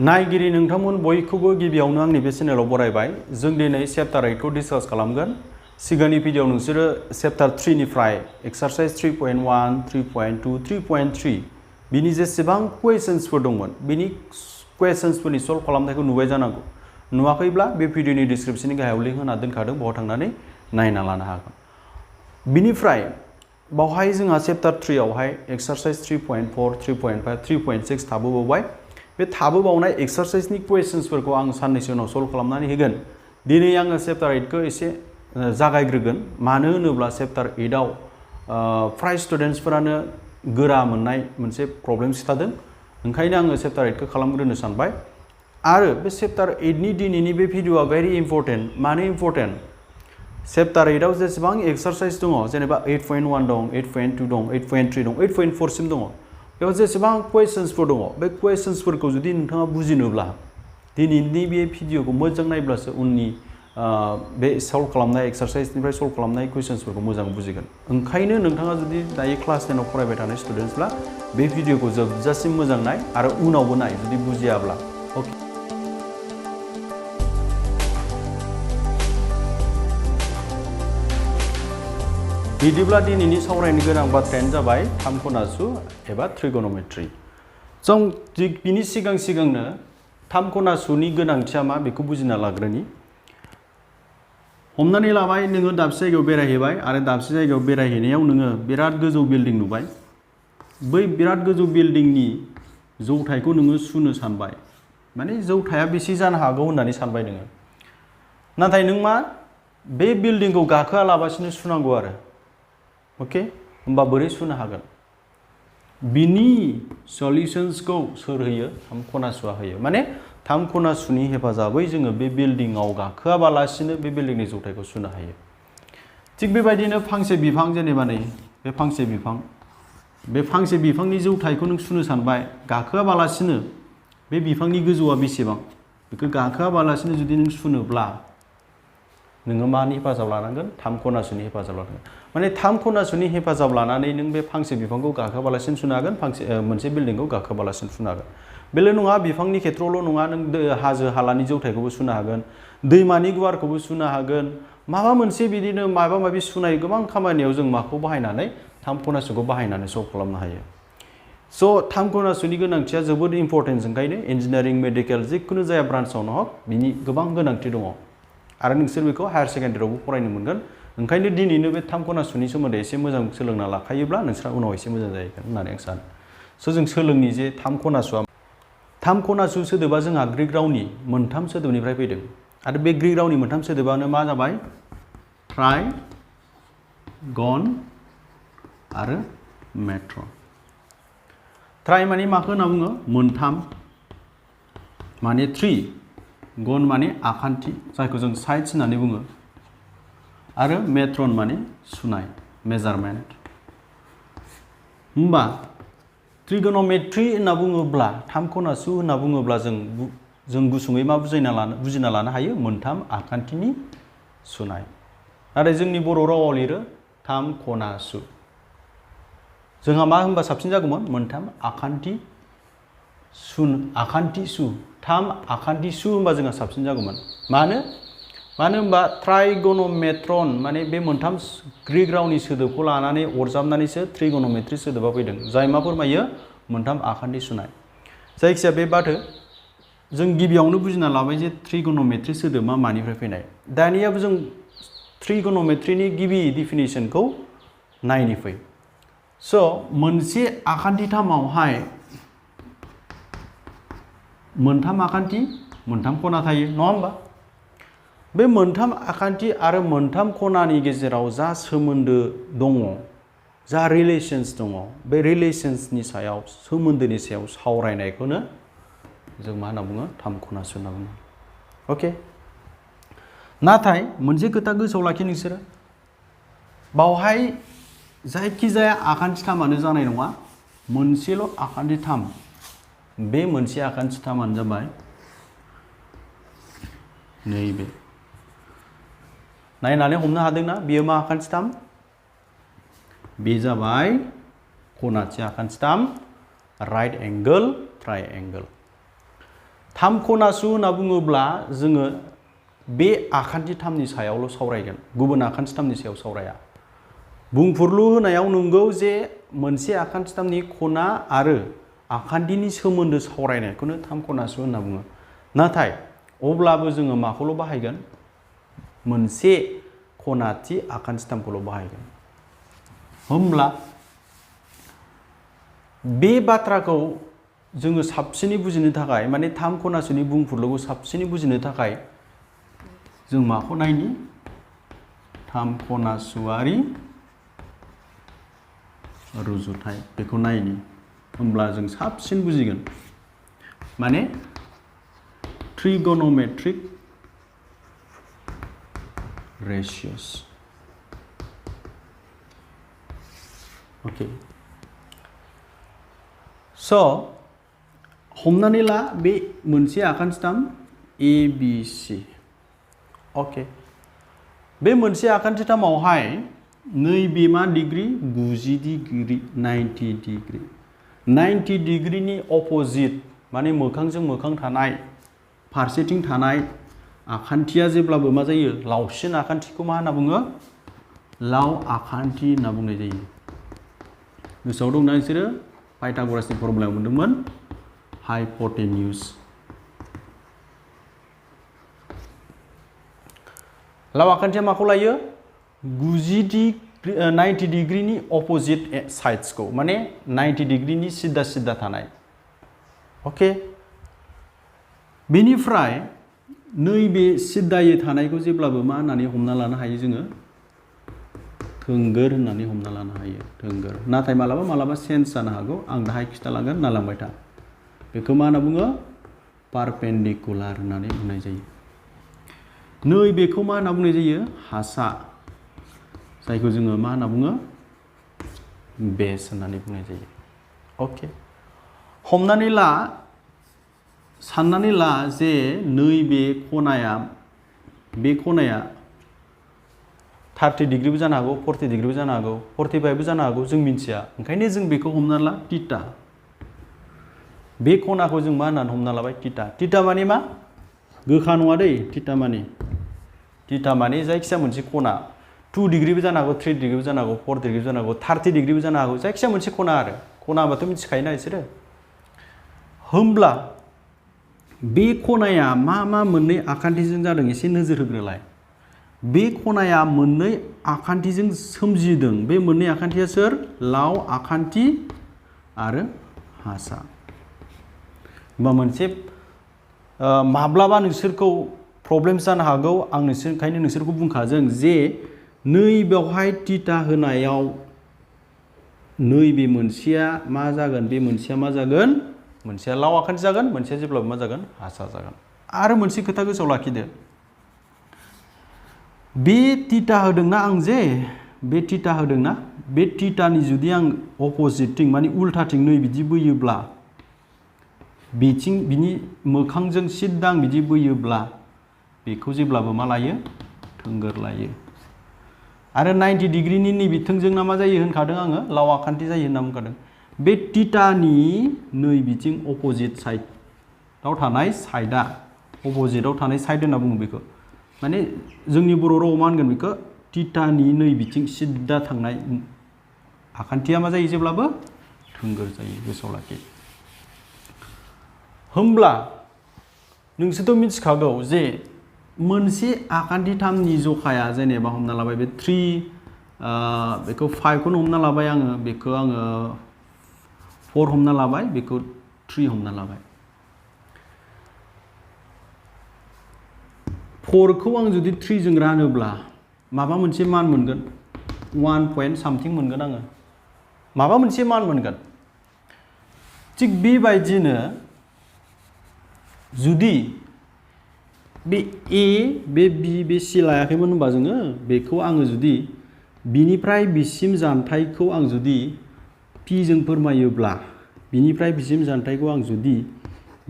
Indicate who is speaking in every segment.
Speaker 1: नायगिरि नोंथांमोन बयखौबो गिबियावनो आंनि बे चेनेलाव बरायबाय। जों दिनै चैप्टार 8 खौ डिसकास खालामगोन। सिगांनि भिडिअ नोंसोरो चैप्टार 3 निफ्राय एक्सारसाइज 3.1, 3.2, 3.3 बिनि जेसेबां क्वेश्चन्सफोर दंमोन बिनि क्वेश्चन्सफोरनि सल्व खालामनायखौ नुबाय जानांगौ। नुवाखैब्ला बे भिडिअनि डिस्क्रिप्शननि गाहायाव लिंक होना दोनखादों, बेयाव थांनानै नायना लानो हागोन। बिनिफ्राय बावहाय जोंहा चैप्टार 3 आवहाय एक्सारसाइज 3.4, 3.5, 3.6 थाबोबावबाय। बे थाबोबावनाय एक्सारसाइजनि क्वेश्चन्सफोरखौ आं साननैसो उनाव सल्व खालामनानै होगोन। दिनै आङो चैप्टार 8 खौ एसे जागायग्रोगोन। मानो होनोब्ला चैप्टार 8 आव फ्राय स्टुडेन्टसफोरानो गोरा मोननाय मोनसे प्रब्लेम खिथादों। ओंखायनो आङो चैप्टार 8 खौ खालामग्रोनो सानबाय। आरो बे चैप्टार 8 नि दिनैनि बे भिडिअआ भेरि इम्पर्टेन्ट। मानो इम्पर्टेन्ट? चैप्टार 8 आव जेसेबां एक्सारसाइज दङ, जेनेबा 8.1 दं, 8.2 दं, 8.3 दं, 8.4 सिम दङ, बेयाव जेसेबां क्वेश्चन्सफोर दङ, बे क्वेश्चन्सफोरखौ जुदि नोंथाङा बुजिनोब्ला दिनैनि बे भिडिअखौ मोजां नायब्लासो उननि बे सल्व खालामनाय एक्सारसाइजनिफ्राय सल्व खालामनाय क्वेश्चन्सफोरखौ मोजां बुजिगोन। ओंखायनो नोंथाङा जुदि दायो क्लास 10 आव फरायबाय थानाय स्टुडेन्टसब्ला बे भिडिअखौ जोबजासिम मोजां नाय आरो उनावबो नाय जुदि बुजियाब्ला। अके। बिदिब्ला दिनैनि सावरायनो गोनां बाथ्रायानो जाबाय थामख'नासु एबा ट्रिगोनोमेट्री। जों बिनि सिगांनो थामख'नासुनि गोनांथिया मा बेखौ बुजिना लाग्रोनि। हमनानै लाबाय नोङो दाबसे जायगायाव बेरायहैबाय आरो दाबसे जायगायाव बेरायहैनायाव नोङो बिराद गोजौ बिल्डिं नुबाय। बै बिराद गोजौ बिल्डिंनि जौथायखौ नोङो सुनो सानबाय। माने जौथाया बेसे जानो हागौ होननानै सानबाय नोङो। नाथाय नों मा बे बिल्डिंखौ गाखोआलाबासिनो सुनांगौ आरो। अके, होमबा बोरै सुनो हागोन? बिनि सल्युशन्सखौ सोर होयो? थामख'नासुआ होयो। माने थामख'नासुनि हेफाजाबै जोङो बे बिल्डिंआव गाखोआबालासिनो बे बिल्डिंनि जौथायखौ सुनो हायो। थिग बेबायदिनो फांसे बिफां, जेनेबा नै बे फांसे बिफां, बे फांसे बिफांनि जौथायखौ नों सुनो सानबाय गाखोआबालासिनो बे बिफांनि गोजौआ बेसेबां बेखौ गाखोआबालासिनो जुदि नों सुनोब्ला नोङो मानि हेफाजाब लानांगोन? थामख'नासुनि हेफाजाब लानांगोन। माने थामख'नासुनि हेफाजाब लानानै नों बे फांसे बिफांखौ गाखोआबालासिनो सुनो हागोन, मोनसे बिल्डिंखौ गाखोआबालासिनो सुनो हागोन। बेल' नङा, बिफांनि खेथ्रआवल' नङा, नों हाजो हालानि जौथायखौबो सुनो हागोन, दैमानि गुवारखौबो सुनो हागोन, माबा मोनसे बिदिनो माबा माबि सुनाय गोबां खामानियाव जों माखौ बाहायनानै थामख'नासुखौ बाहायनानै सल्भ खालामनो हायो। स' थामख'नासुनि गोनांथिया जोबोद इम्पर्टेन्ट। ओंखायनो इन्जिनियारिं, मेडिकेल जिखुनु जाया ब्रान्चआवनो हक बिनि गोबां गोनांथि दङ। आरो नोंसोर बेखौ हायार सेकेन्डारियावबो फरायनो मोनगोन। ओंखायनो दिनैनो बे थामख'नासुनि सोमोन्दै एसे मोजां सोलोंना लाखायोब्ला नोंस्रा उनाव एसे मोजां जाहैगोन होननानै आं सानो। स' जों सोलोंनि जे थामख'नासुआ। थामख'नासु सोदोबा जोंहा ग्रीक रावनि मोनथाम सोदोबनिफ्राय फैदों। आरो बे ग्रीक रावनि मोनथाम सोदोबानो मा जाबाय? ट्राइ, गन आरो मेट्रन। ट्राइ माने माखौ होनना बुङो? मोनथाम, माने 3। गन माने आखान्थि, जायखौ जों साइड्स होननानै बुङो। आरो मेट्रन माने सुनाय, मेजारमेन्ट। होमबा ट्रिगोनोमेट्री होनना बुङोब्ला, थामख'नासु होनना बुङोब्ला जों गुसुङै मा बुजिना लानो हायो? मोनथाम आखान्थिनि सुनाय। नाथाय जोंनि बर' रावाव लिरो थामख'नासु। जोंहा मा होनबा साबसिन जागौमोन? मोनथाम आखान्थि सु। थाम आखान्थि सु होनबा जोंहा साबसिन जागौमोन। मानो होनबा ट्राइगोनोमेट्रन माने बे मोनथाम ग्रीक रावनि सोदोबखौ लानानै अरजाबनानैसो ट्रिगोनोमेट्री सोदोबा फैदों, जाय मा फोरमायो? मोनथाम आखान्थि सुनाय। जायखिजाया बे बाथो, जों गिबियावनो बुजिना लाबाय जे ट्रिगोनोमेट्री सोदोबा मानिफ्राय फैनाय। दानियाबो जों ट्रिगोनोमेट्रीनि गिबि डिफिनिसनखौ नायनि फै। स' मोनसे आखान्थिथामावहाय मोनथाम आखान्थि, मोनथाम खना थायो, नङा होमबा? बे मोनथाम आखान्थि आरो मोनथाम खनानि गेजेराव जा सोमोन्दो दङ, जा रिलेशन्स दङ, बे रिलेशन्सनि सायाव, सोमोन्दोनि सायाव सावरायनायखौनो जों मा होनना बुङो? थामख'नासु होनना बुङो। अके। नाथाय मोनसे खोथा गोसोआव लाखि नोंसोरो, बावहाय जायखिजाया आखान्थिथामानो जानाय नङा, मोनसेल' आखान्थिथाम। बे मोनसे आखान्थिथामानो जाबाय नैबे। नायनानै हमनो हादोंना बेयो मा आखान्थिथाम? बे जाबाय खनाथि आखान्थिथाम, राइट एंगोल ट्राइएंगल। थाम खनासु होनना बुङोब्ला जोङो बे आखान्थिथामनि सायावल' सावरायगोन, गुबुन आखान्थिथामनि सायाव सावराया। बुंफुरलु होनायाव नंगौ जे मोनसे आखान्थिथामनि खना आरो आखान्थिनि सोमोन्दो सावरायनायखौनो थाम खनासु होनना बुङो। नाथाय अब्लाबो जोङो माखौल' बाहायगोन? मोनसे खनाथि आखान्थिथामखौल' बाहायगोन। होमब्ला बे बाथ्राखौ जोङो साबसिनै बुजिनो थाखाय, माने थाम खनासुनि बुंफुरलुखौ साबसिनै बुजिनो थाखाय जों माखौ नायनि? थाम खनासुआरि रुजुथाय बेखौ नायनि। होमब्ला जों साबसिन बुजिगोन। माने ट्रिगोनोमेट्रिक रेशियोस। ओके, स' हमनानै ला बे मोनसे आखान्थिथाम ABC। अके, बे मोनसे आखान्थिथामावहाय नैबे मा डिग्री? 90 degree, 90 degree. 90 डिग्रीनि अपोजिट माने मोखांजों मोखां थानाय, फारसेथिं थानाय आखान्थिया जेब्लाबो मा जायो? लावसिन आखान्थिखौ मा होनना बुङो? लाव आखान्थि होनना बुंनाय जायो। गोसोआव दंना नोंसोरो? पाइथागरासनि फर्मुलायाव मोनदोंमोन हाइपटेन्यूज। लाव आखान्थिया माखौ लायो? 90 डिग्रीनि अपोजिट साइड्सखौ, माने 90 डिग्रीनि सिदा सिदा थानाय। अके, बेनिफ्राय नैबे सिदायै थानायखौ जेब्लाबो मा होननानै हमना लानो हायो जोङो? थोंगोर होननानै हमना लानो हायो, थोंगोर। नाथाय मालाबा मालाबा चेन्ज जानो हागौ, आं दाहाय खिथालांगोन, नायलांबाय था। बेखौ मा होनना बुङो? पारपेन्डिकुलार होननानै बुंनाय जायो। नैबेखौ मा होनना बुंनाय जायो? हासा, जायखौ जोङो मा होनना बुङो? बेस होननानै बुंनाय जायो। अके, हमनानै ला, साननानै ला जे नैबे खनाया, बे खनाया 30 डिग्रीबो जानो हागौ, 40 डिग्रीबो जानो हागौ, 45बो जानो हागौ, जों मिथिया। ओंखायनो जों बेखौ हमना ला थिटा। बे खनाखौ जों मा होननानै हमना लाबाय? थिटा। थिटा माने मा? गोखा नङा दै, थिटा माने। थिटा माने जायखिजाया मोनसे खना। 2 डिग्रीबो जानो हागौ, 3 डिग्रीबो जानो हागौ, 4 डिग्रीबो जानो हागौ, 30 डिग्रीबो जानो हागौ, जायखिजाया मोनसे खना आरो। खना होनबाथ' मिथिखायोना बिसोरो। होमब्ला बे खनाया मा मा मोननै आखान्थिजों जादों एसे नोजोर होग्रोलाय। बे खनाया मोननै आखान्थिजों सोमजिदों। बे मोननै आखान्थिया सोर? लाव आखान्थि आरो हासा। होमबा मोनसे माब्लाबा नोंसोरखौ प्रब्लेम्स जानो हागौ, आं ओंखायनो नोंसोरखौ बुंखाजों जे नैबेवहाय थिटा होनायाव नैबे मोनसेया मा जागोन? बे मोनसेया मा जागोन? मोनसेया लाव आखान्थि जागोन, मोनसेया जेब्लाबो मा जागोन? हासा जागोन। आरो मोनसे खोथा गोसोआव लाखिदो, बे थिटा होदोंना आं जे, बे थिटा होदोंना, बे थिटानि जुदि आं अपोजिटथिं माने उल्थाथिं नै बिदि बोयोब्ला, बिथिं बिनि मोखांजों सिद्दा बिदि बोयोब्ला बेखौ जेब्लाबो मा लायो? थोंगोर लायो। आरो 90 डिग्रीनि नैबे थोंजोंना मा जायो होनखादों आङो? लाव आखान्थि जायो होनना बुंखादों। बे थिटानि नै बिथिं अपोजिट साइडआव थानाय साइडआ, अपोजिटआव थानाय साइड होनना बुङो बेखौ। माने जोंनि बर' रावाव मा होनगोन बेखौ? थिटानि नै बिथिं सिद्दा थांनाय आखान्थिया मा जायो? जेब्लाबो थोंगोर जायो। गोसोआव लाखि। होमब्ला नोंसोरथ' मिथिखागौ जे मोनसे आखान्थिथामनि जखाया, जेनेबा हमना लाबाय बे 3, बेखौ 5खौनो हमना लाबाय आङो, बेखौ आङो 4 हमना लाबाय, बेखौ 3 हमना लाबाय। 4खौ आं जुदि 3 जों रानोब्ला माबा मोनसे मान मोनगोन, 1 पइन्ट सामथिं मोनगोन आङो, माबा मोनसे मान मोनगोन। थिग बेबायदिनो जुदि बे ए, बे बी, बे सी लायाखैमोन होनबा जोङो, बेखौ आङो जुदि बिनिफ्राय बिसिम जानथायखौ आं जुदि पी जों फोरमायोब्ला, बिनिफ्राय बिसिम जानथायखौ आं जुदि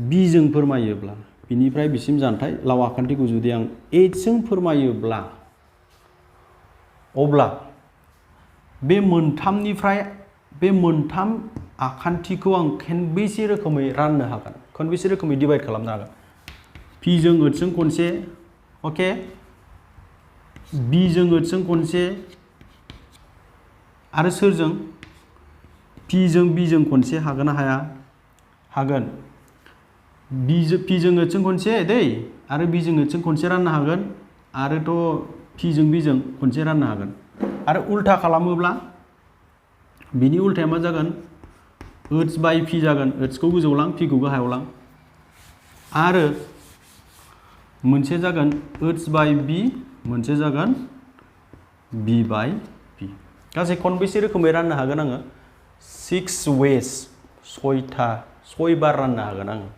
Speaker 1: बी जों फोरमायोब्ला, बिनिफ्राय बिसिम जानथाय लाव आखान्थिखौ जुदि आं एच जों फोरमायोब्ला, अब्ला बे मोनथामनिफ्राय बे मोनथाम आखान्थिखौ आं खनबेसे रोखोमै राननो हागोन? खनबेसे रोखोमै डिवाइड खालामनो हागोन p जों ओइटजों खनसे ओके b जों ओइटजों खनसे आरो सोरजों p जों b जों खनसे हागोन ना हाया हागोन p जों ओइटजों खनसे दै आरो b जों ओइटजों खनसे राननो हागोन आरोथ' p जों b जों खनसे राननो हागोन आरो उल्था खालामोब्ला बिनि उल्टाया मा जागोन ओइट्स बाय p जागोन ओइट्सखौ गोजौआव लां p खौ गाहायाव लां आरो मोनसे जागोन ओइट्स बाय b मोनसे जागोन b बाय p गासै खनबेसे रोखोमै राननो हागोन आङो 6 ways 6 बार राननो हागोन आङो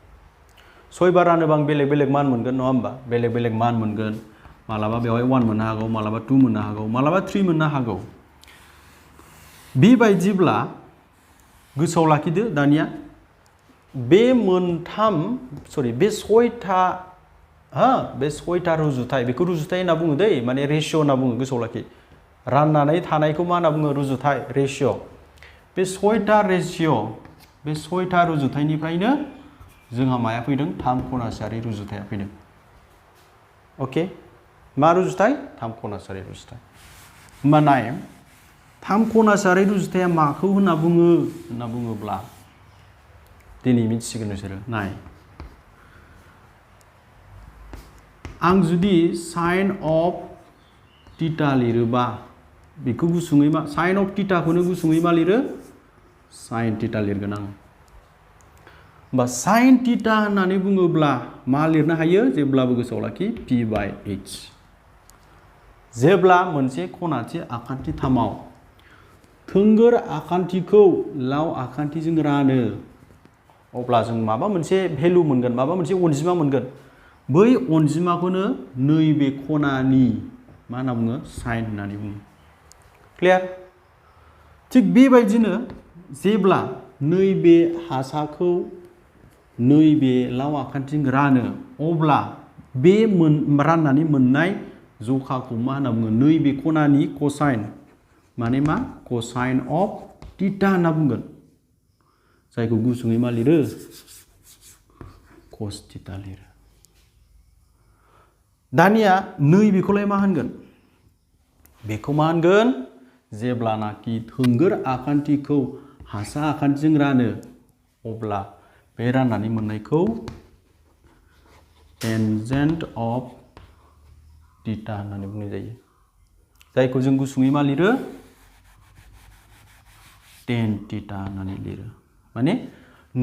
Speaker 1: 6 बार रानोबा आं बेलेग बेलेग मान मोनगोन नङा होमबा बेलेग बेलेग मान मोनगोन मालाबा बेवहाय 1 मोननो हागौ मालाबा 2 मोननो हागौ मालाबा 3 मोननो हागौ बेबायदिब्ला गोसोआव लाखिदो दानिया बे मोनथाम सरि बे 6था बे 6था रुजुथाय बेखौ रुजुथाय होनना बुङो दै माने रेशियो होनना बुङो गोसोआव लाखि राननानै थानायखौ मा होनना बुङो रुजुथाय रेशियो बे 6था रेशियो बे 6था रुजुथायनिफ्रायनो जोंहा माया फैदों 3 खनासेयारि रुजुथाया फैदों ओके मा रुजुथाय 3 खनासेयारि रुजुथाय होमबा नाय 3 खनासेयारि रुजुथाया माखौ होनना बुङोब्ला दिनै मिथिसिगोन नोंसोरो नाय आं जुदि साइन अफ थीटा लिरोबा बेखौ गुसुङै मा साइन अफ थीटाखौनो गुसुङै मा लिरो साइन थीटा लिरगोन आं होमबा साइन थीटा होननानै बुङोब्ला मा लिरनो हायो जेब्लाबो गोसोआव लाखि p बाय h जेब्ला मोनसे खनाथि आखान्थि थामाव थोंगोर आखान्थिखौ लाव आखान्थिजों रानो अब्ला जों माबा मोनसे भेलु मोनगोन माबा मोनसे अनजिमा मोनगोन बै अनजिमाखौनो नैबे खनानि मा होनना बुङो साइन होननानै बुङो क्लियार थिग बेबायदिनो जेब्ला नैबे हासाखौ नैबे लाव आखान्थिजों रानो अब्ला बे राननानै मोननाय जखाखौ मा होनना बुङो नैबे खनानि कसाइन माने मा कसाइन अफ थीटा होनना बुंगोन जायखौ गुसुङै मा लिरो कस थीटा लिरो दानिया नैबेखौलाय मा होनगोन बेखौ मा होनगोन जेब्लानाखि थोंगोर आखान्थिखौ हासा आखान्थिजों रानो अब्ला बे राननानै मोननायखौ टेनजेन्ट अफ थीटा होननानै बुंनाय जायो जायखौ जों गुसुङै मा लिरो टेन थीटा होननानै लिरो माने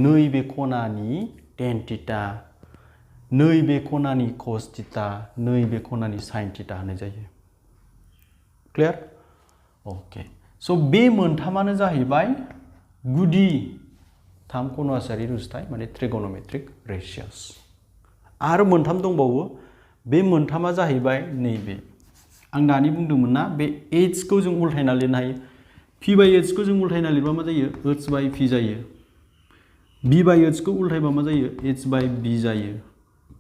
Speaker 1: नैबे खनानि टेन थीटा नैबे खनानि कस थीटा नैबे खनानि साइन थीटा होननाय जायो क्लियार ओके स' बे मोनथामानो जाहैबाय गुदि 3 खनासेयारि रुजुथाय माने ट्रिगोनोमेट्रिक रेशियोस आरो मोनथाम दंबावो बे मोनथामा जाहैबाय नैबे आं दानि बुंदोंमोन ना बे h खौ जों उल्टायना लिरनो हायो p बाय h खौ जों उल्टायना लिरबा मा जायो h बाय p जायो b बाय h खौ उल्टायबा मा जायो h बाय b जायो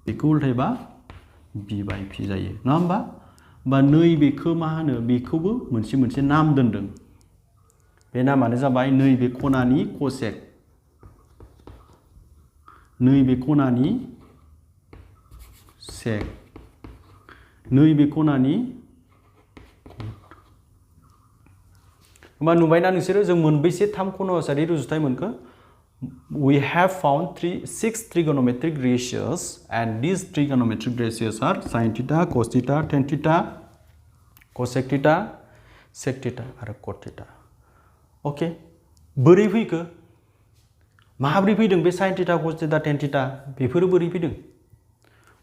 Speaker 1: बेखौ उल्टायबा b बाय p जायो नङा होमबा नैबेखौ मा होनो बेखौबो मोनसे नाम दोनदों बे नामानो जाबाय नैबे खनानि कसेक नैबे खनानि सेक नैबे खनानि होमबा नुबायना नोंसोरो जों मोनबेसे 3 खनासेयारि रुजुथाय मोनखो we have found 6 trigonometric ratios and these trigonometric ratios are sin theta cos theta tan theta cosec theta sec theta आरो cot theta ओके बोरै फैखो माब्रै फैदों बे sin theta cos theta tan theta बेफोरो बोरै फैदों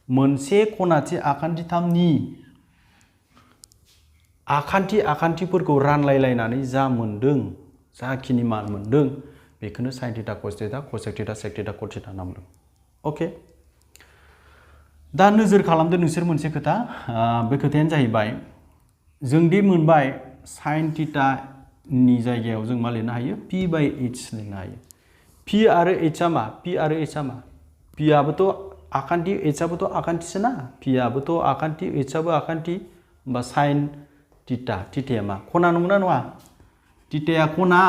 Speaker 1: मोनसे खनाथि आखान्थिथामनि आखान्थिफोरखौ रानलायलायनानै जा मोनदों जाखिनि मान मोनदों बेखौनो sin theta cos theta cosec theta sec theta cot theta होनना बुंदों ओके दा नोजोर खालामदो नोंसोर मोनसे खोथा बे खोथायानो जाहैबाय जों दि मोनबाय sin theta नि जायगायाव जों मा लिरनो हायो p बाय h लिरनो हायो p आरो h आ मा p आरो h आ मा p आबोथ' आखान्थि h आबोथ' आखान्थिसो ना p आबोथ' आखान्थि h आबो आखान्थि होमबा sin theta थीटाया मा खना नंगौना नङा थीटाया खना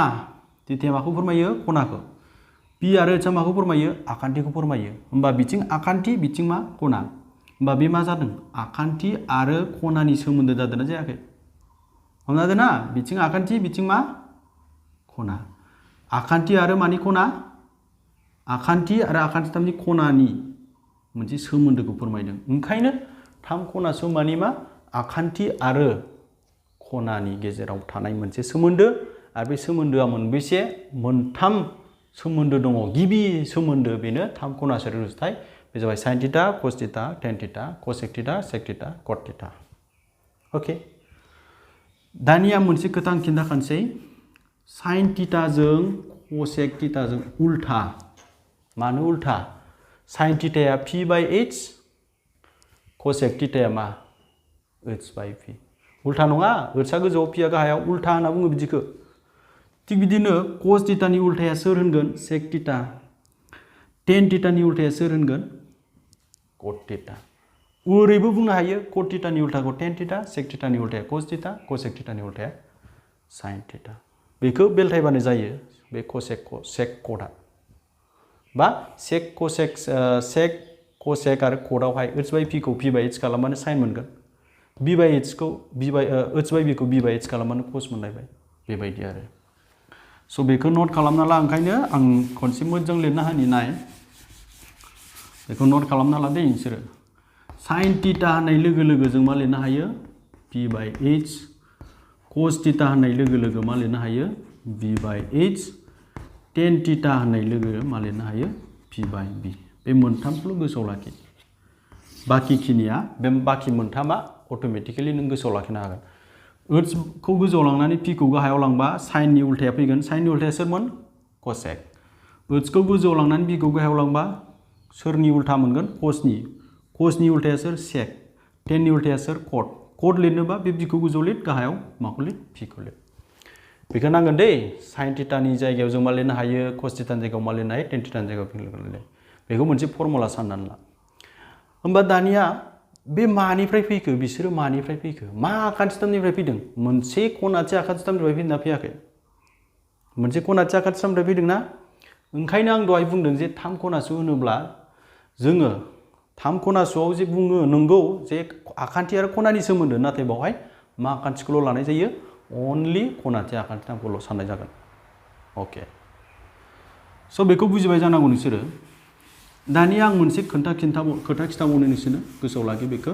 Speaker 1: थीटाया माखौ फोरमायो खनाखौ पि आरो एचआ माखौ फोरमायो आखान्थिखौ फोरमायो होमबा बिथिं आखान्थि बिथिं मा खना होमबा बे मा जादों आखान्थि आरो खनानि सोमोन्दो जादोंना जायाखै हमना लादो ना बिथिं आखान्थि बिथिं मा खना आखान्थि आरो मानि खना आखान्थि आरो आखान्थिथामनि खनानि मोनसे सोमोन्दोखौ फोरमायदों ओंखायनो थाम खना समानि मा आखान्थि आरो खनानि गेजेराव थानाय मोनसे सोमोन्दो आरो बे सोमोन्दोआ मोनबेसे मोनथाम सोमोन्दो दङ गिबि सोमोन्दो बेनो थाम खना सोर रुजुथाय बे जाबाय sin theta cos theta tan theta cosec theta sec theta cot theta okay दानिया मोनसे खोथा आं खिन्थाखानोसै sin थीटाजों cosec थीटाजों उल्था मानो उल्था sin थीटाया p by h cosec थीटाया मा h by p उल्था नङा hआ गोजौआव p आ गाहायाव उल्था होनना बुङो बिदिखौ थिग बिदिनो cos थीटानि उल्थाया सोर होनगोन sec थीटा tan थीटानि उल्थाया सोर होनगोन cot थीटा ओरैबो बुंनो हायो cot थीटानि उल्थाखौ tan theta sec थीटानि उल्थाया cos theta cosec थीटानि उल्थाया sin theta बेखौ बेलथायबानो जायो बे cosec sec cotआ बा sec cosec आरो cotआवहाय h by p खौ p by h खालामबानो sin मोनगोन b by h खौ h by b खौ b by h खालामबानो cos मोनलायबाय बेबायदि आरो स' बेखौ नोट खालामना ला ओंखायनो आं खनसे मोजां लिरना होनि नाय बेखौ नोट खालामना ला दे नोंसोरो sin थीटा होननाय लोगो लोगो जों मा लिरनो हायो p by h cos theta होननाय लोगो लोगो मा लिरनो हायो v by h tan theta होननाय लोगो मा लिरनो हायो p by b बे मोनथामखौल' गोसोआव लाखि बाखि खिनिया बे बाखि मोनथामा अट'मेटिकेलि नों गोसोआव लाखिनो हागोन h खौ गोजौआव लांनानै p खौ गाहायाव लांबा sin नि उल्थाया फैगोन sin नि उल्थाया सोरमोन cosec h खौ गोजौआव लांनानै p खौ गाहायाव लांबा सोरनि उल्था मोनगोन cos नि उल्थाया सोर sec tan नि उल्थाया सोर cot लिरनोबा बे b खौ गोजौआव लिर गाहायाव माखौ लिर p खौ लिर बेखौ नांगोन दै sin थीटानि जायगायाव जों मा लिरनो हायो cos थीटानि जायगायाव मा लिरनो हायो tan थीटानि जायगायाव p लिरनो बेखौ मोनसे फर्मुला साननानै ला होमबा दानिया बे मानिफ्राय फैखो बिसोरो मानिफ्राय फैखो मा आखान्थिथामनिफ्राय फैदों मोनसे खनासे आखान्थिथामनिफ्राय फैदोंना फैयाखै मोनसे खनासे आखान्थिथामनिफ्राय फैदोंना ओंखायनो आं दहाय बुंदों जे थाम खनासो होनोब्ला जोङो थाम खनासोआव जे बुङो नंगौ जे आखान्थि आरो खनानि सोमोन्दो नाथाय बावहाय मा आखान्थिखौल' लानाय जायो अनलि खनासे आखान्थिथामखौल' साननाय जागोन अके स' बेखौ बुजिबाय जानांगौ नोंसोरो दानिया आं मोनसे खोथा खिन्थाबावनो नोंसोरनो गोसोआव लाखि बेखौ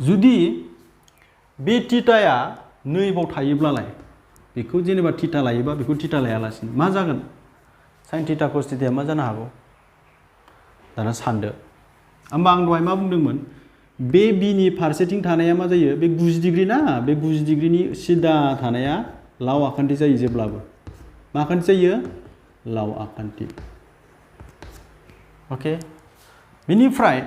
Speaker 1: जुदि बे थीटाया नैबाव थायोब्लालाय बेखौ जेनेबा थीटा लायोबा बेखौ थीटा लायालासिनो मा जागोन sin थीटा cos थीटाया मा जानो हागौ दाना सानदो होमबा आं दहाय मा बुंदोंमोन बे बिनि फारसेथिं थानाया मा जायो बे 90 डिग्री ना बे 90 डिग्रीनि सिदा थानाया लाव आखान्थि जायो जेब्लाबो मा आखान्थि जायो लाव आखान्थि अके बेनिफ्राय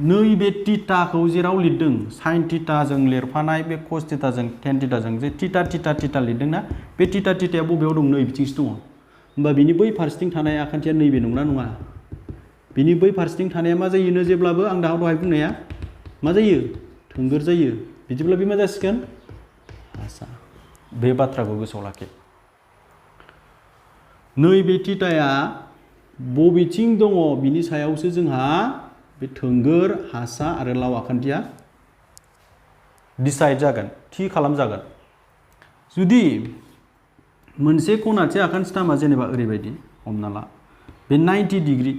Speaker 1: नैबे थीटाखौ जेराव लिरदों sin थीटाजों लिरफानाय बे cos थीटाजों tan थीटाजों जे थीटा लिरदोंना बे थीटाया बबेयाव दं नै बिथिंसो दङ होमबा बिनि बै फारसेथिं थानाय आखान्थिया नैबे नंना नङा बिनि बै फारसेथिं थानाया मा जायोनो जेब्लाबो आं दहाय बुंनाया मा जायो थोंगोर जायो बिदिब्ला बे मा जासिगोन हासा बे बाथ्राखौ गोसोआव लाखि नैबे थीटाया बबेथिं दङ बिनि सायावसो जोंहा बे थोंगोर हासा आरो लाव आखान्थिया डिसाइड जागोन थि खालामजागोन जुदि मोनसे खनासे आखान्थिथामा जेनेबा ओरैबायदि हमना ला बे 90 डिग्री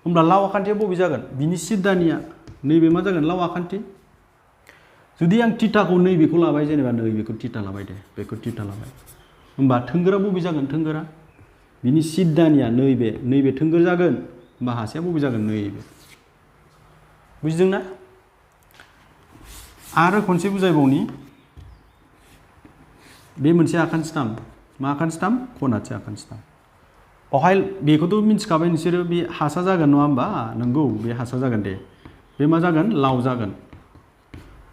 Speaker 1: होमब्ला लाव आखान्थिया बबे जागोन बिनि सिद्दानिया नैबे मा जागोन लाव आखान्थि जुदि आं थीटाखौ नैबेखौ लाबाय जेनेबा नैबेखौ थीटा लाबाय दे बेखौ थीटा लाबाय होमबा थोंगोरा बबे जागोन थोंगोरा बिनि सिद्दानिया नैबे थोंगोर जागोन होमबा हासाया बबे जागोन नैबे बुजिदोंना आरो खनसे बुजायबावनि बे मोनसे आखान्थिथाम मा आखान्थिथाम खनासे आखान्थिथाम बेवहाय बेखौथ' मिन्थिखाबाय नोंसोरो बे हासा जागोन नङा होमबा नंगौ बे हासा जागोन दे बे मा जागोन लाव जागोन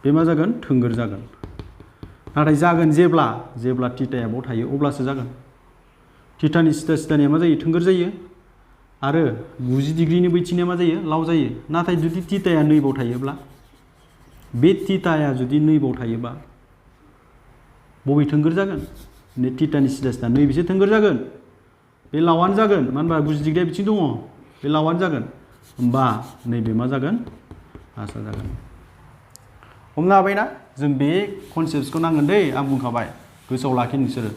Speaker 1: बे मा जागोन थोंगोर जागोन नाथाय जागोन जेब्ला थीटाया बाव थायो अब्लासो जागोन थीटानि सिदानिया मा जायो थोंगोर जायो आरो 90 डिग्रीनि बैथिंनिया मा जायो लाव जायो नाथाय जुदि थीटाया नैबाव थायोब्ला बे थीटाया जुदि नैबाव थायोबा बबे थोंगोर जागोन नै थिटानि सिदा सिदा नैबेसो थोंगोर जागोन बे लावआनो जागोन मानो होनबा गुजि बिथिं दङ बे लावआनो जागोन होमबा नैबे मा जागोन आसा जागोन हमनो हाबायना जों बे कनसेप्टसखौ नांगोन दै आं बुंखाबाय गोसोआव लाखि नोंसोरो